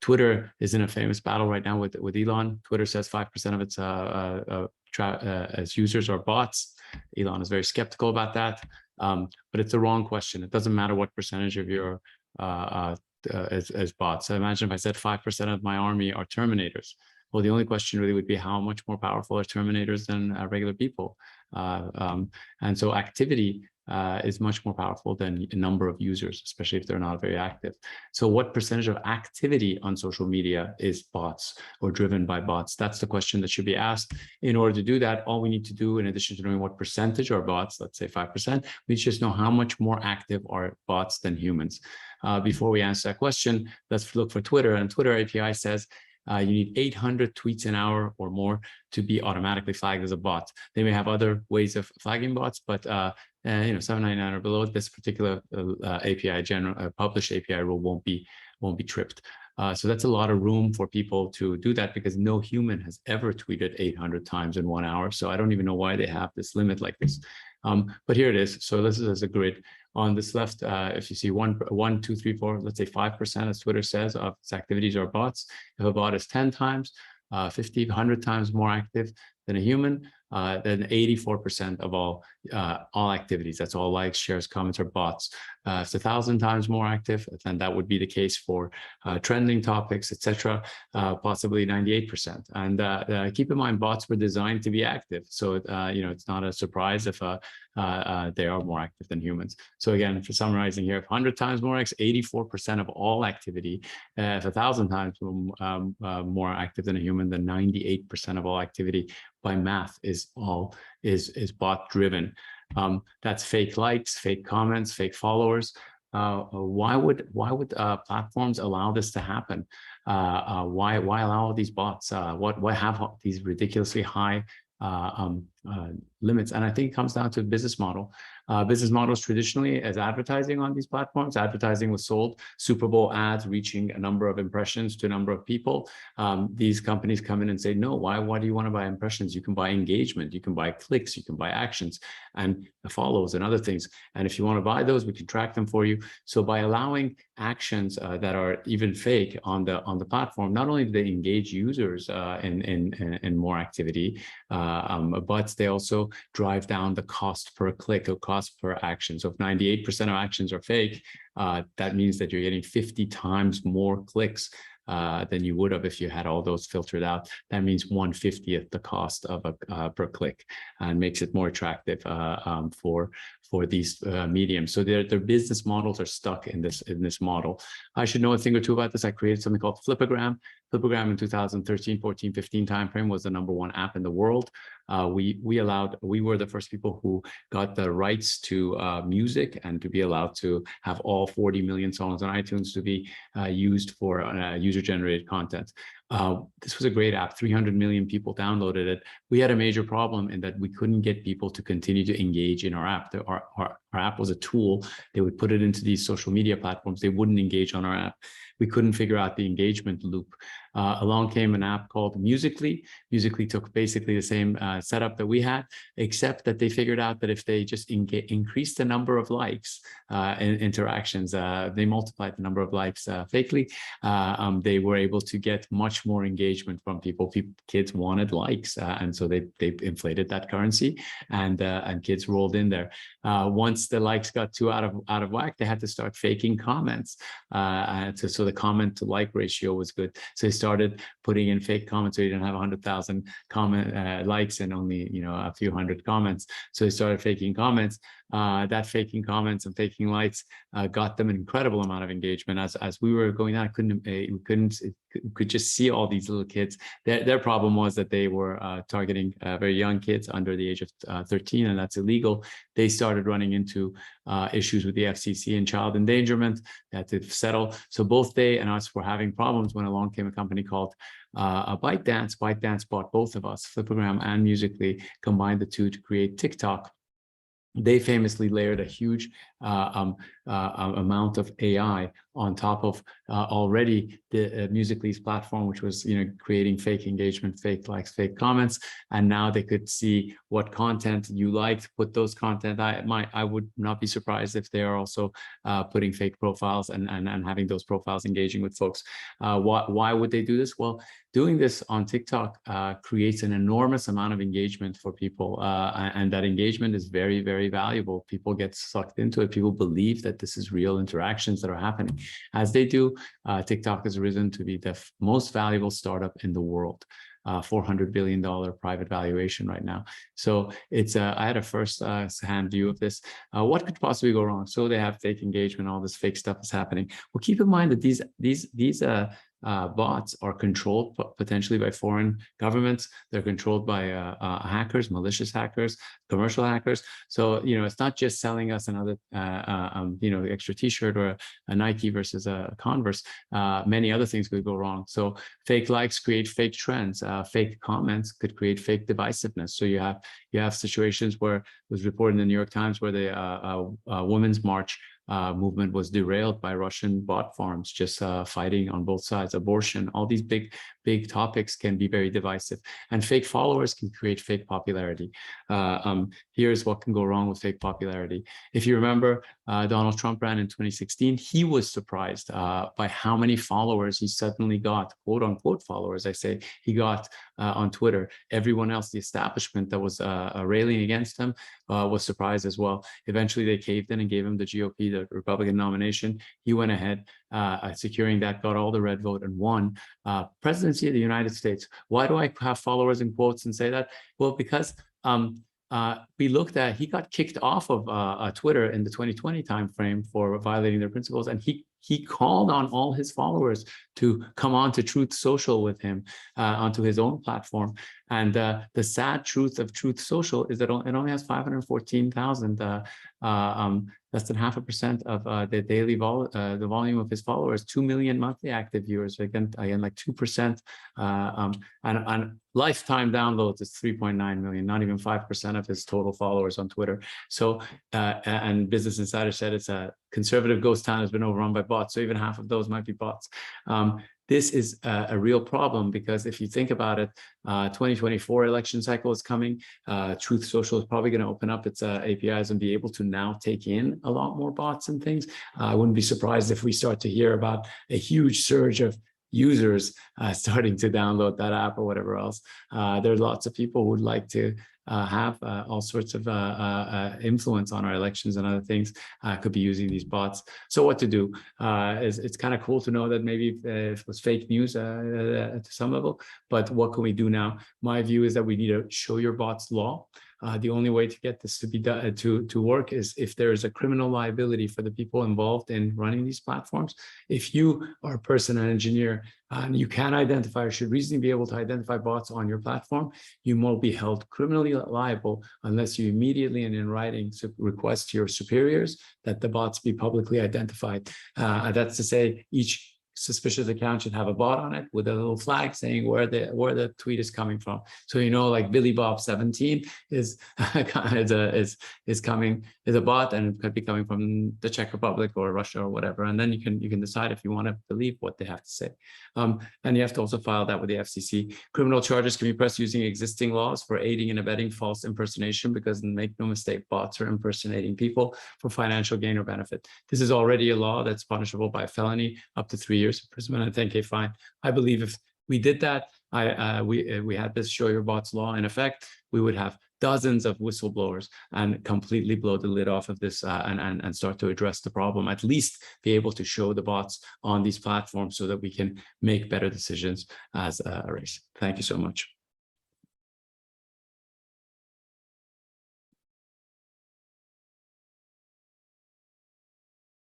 Twitter is in a famous battle right now with Elon. Twitter says 5% of its users are bots. Elon is very skeptical about that, but it's the wrong question. It doesn't matter what percentage of your as bots. So imagine if I said 5% of my army are Terminators. Well, the only question really would be how much more powerful are Terminators than regular people? And so activity is much more powerful than a number of users, especially if they're not very active. So what percentage of activity on social media is bots or driven by bots? That's the question that should be asked. In order to do that, all we need to do, in addition to knowing what percentage are bots, let's say 5%, we just know how much more active are bots than humans. Before we answer that question, let's look for Twitter. And Twitter API says you need 800 tweets an hour or more to be automatically flagged as a bot. They may have other ways of flagging bots, but 799 or below, this particular API published API rule won't be tripped. So that's a lot of room for people to do that, because no human has ever tweeted 800 times in 1 hour. So I don't even know why they have this limit like this. But here it is. So this is as a grid. On this left, if you see 1, 2, 3, 4, let's say 5%, as Twitter says, of its activities are bots. If a bot is 10 times, 50, 100 times more active than a human, then 84% of all activities, that's all likes, shares, comments, are bots. If it's 1,000 times more active, then that would be the case for trending topics, etc., possibly 98%. And keep in mind, bots were designed to be active, so it's not a surprise if they are more active than humans. So again, for summarizing here, if 100 times more active, 84% of all activity. If 1,000 times more active than a human, then 98% of all activity by math is bot driven. That's fake likes, fake comments, fake followers. Why would platforms allow this to happen? Why allow all these bots? Why have these ridiculously high limits? And I think it comes down to business model. Business models traditionally, as advertising on these platforms, advertising was sold, Super Bowl ads reaching a number of impressions to a number of people. These companies come in and say, no, why do you want to buy impressions? You can buy engagement, you can buy clicks, you can buy actions and follows and other things. And if you want to buy those, we can track them for you. So by allowing actions that are even fake on the platform, not only do they engage users in more activity, but they also drive down the cost per click or cost per action. So if 98% of actions are fake, that means that you're getting 50 times more clicks than you would have if you had all those filtered out. That means 1/50th the cost of a per click, and makes it more attractive for these mediums. So their business models are stuck in this model. I should know a thing or two about this. I created something called Flipagram. Flipagram in 2013, 14, 15 timeframe was the #1 app in the world. We were the first people who got the rights to music and to be allowed to have all 40 million songs on iTunes to be used for user-generated content. This was a great app. 300 million people downloaded it. We had a major problem in that we couldn't get people to continue to engage in our app. Our app was a tool. They would put it into these social media platforms. They wouldn't engage on our app. We couldn't figure out the engagement loop. Along came an app called Musical.ly. Musical.ly took basically the same setup that we had, except that they figured out that if they just increased the number of likes and interactions, they multiplied the number of likes fakely. They were able to get much more engagement from people. Kids wanted likes, and so they inflated that currency, and kids rolled in there. Once the likes got too out of whack, they had to start faking comments, so the comment to like ratio was good. So they started putting in fake comments, so you didn't have 100,000 likes and only a few hundred comments. So they started faking comments. That faking comments and faking likes got them an incredible amount of engagement. As we were going on, we could just see all these little kids. Their problem was that they were targeting very young kids under the age of 13, and that's illegal. They started running into issues with the FCC and child endangerment. They had to settle. So both they and us were having problems when along came a company called ByteDance. ByteDance bought both of us, Flipagram and Musical.ly, combined the two to create TikTok. They famously layered a huge amount of AI on top of already the Musical.ly's platform, which was, creating fake engagement, fake likes, fake comments, and now they could see what content you liked, put those content. I would not be surprised if they are also putting fake profiles and having those profiles engaging with folks. Why would they do this? Well, doing this on TikTok creates an enormous amount of engagement for people, and that engagement is very, very valuable. People get sucked into it. People believe that this is real interactions that are happening. As they do, TikTok has risen to be the most valuable startup in the world. $400 billion private valuation right now. So it's I had a first-hand view of this. What could possibly go wrong? So they have fake engagement, all this fake stuff is happening. Well, keep in mind that these bots are controlled potentially by foreign governments. They're controlled by hackers, malicious hackers, commercial hackers. So, it's not just selling us another, extra t-shirt or a Nike versus a Converse. Many other things could go wrong. So fake likes create fake trends. Fake comments could create fake divisiveness. So you have situations where it was reported in the New York Times where the Women's March movement was derailed by Russian bot farms just fighting on both sides. Abortion, all these big topics can be very divisive, and fake followers can create fake popularity. Here's what can go wrong with fake popularity. If you remember, Donald Trump ran in 2016. He was surprised by how many followers he suddenly got, quote unquote followers, I say, he got on Twitter. Everyone else, the establishment that was railing against him, was surprised as well. Eventually, they caved in and gave him the GOP, the Republican nomination. He went ahead, securing that, got all the red vote, and won presidency of the United States. Why do I have followers in quotes and say that? Well, because we looked at, he got kicked off of Twitter in the 2020 timeframe for violating their principles, and he called on all his followers to come on to Truth Social with him, onto his own platform. And the sad truth of Truth Social is that it only has 514,000, less than 0.5% of the daily the volume of his followers, 2 million monthly active viewers, again like 2%, and lifetime downloads is 3.9 million, not even 5% of his total followers on Twitter. So, and Business Insider said it's a conservative ghost town, has been overrun by bots. So even half of those might be bots. This is a real problem, because if you think about it, 2024 election cycle is coming. Truth Social is probably going to open up its APIs and be able to now take in a lot more bots and things. I wouldn't be surprised if we start to hear about a huge surge of users starting to download that app or whatever else. There's lots of people who would like to have all sorts of influence on our elections and other things, could be using these bots. So what to do? It's kind of cool to know that maybe it was fake news to some level, but what can we do now? My view is that we need a show your bots law. The only way to get this to be done, to work, is if there is a criminal liability for the people involved in running these platforms. If you are a person, an engineer, and you can identify or should reasonably be able to identify bots on your platform, you won't be held criminally liable unless you immediately and in writing request to your superiors that the bots be publicly identified. That's to say, each suspicious account should have a bot on it with a little flag saying where the tweet is coming from. So like Billy Bob 17 is a bot, and it could be coming from the Czech Republic or Russia or whatever. And then you can decide if you want to believe what they have to say. And you have to also file that with the FCC. Criminal charges can be pressed using existing laws for aiding and abetting false impersonation, because make no mistake, bots are impersonating people for financial gain or benefit. This is already a law that's punishable by felony up to 3 years imprisonment and 10K fine. I believe if we did that, we had this show your bots law in effect, we would have dozens of whistleblowers and completely blow the lid off of this and start to address the problem, at least be able to show the bots on these platforms so that we can make better decisions as a race. Thank you so much.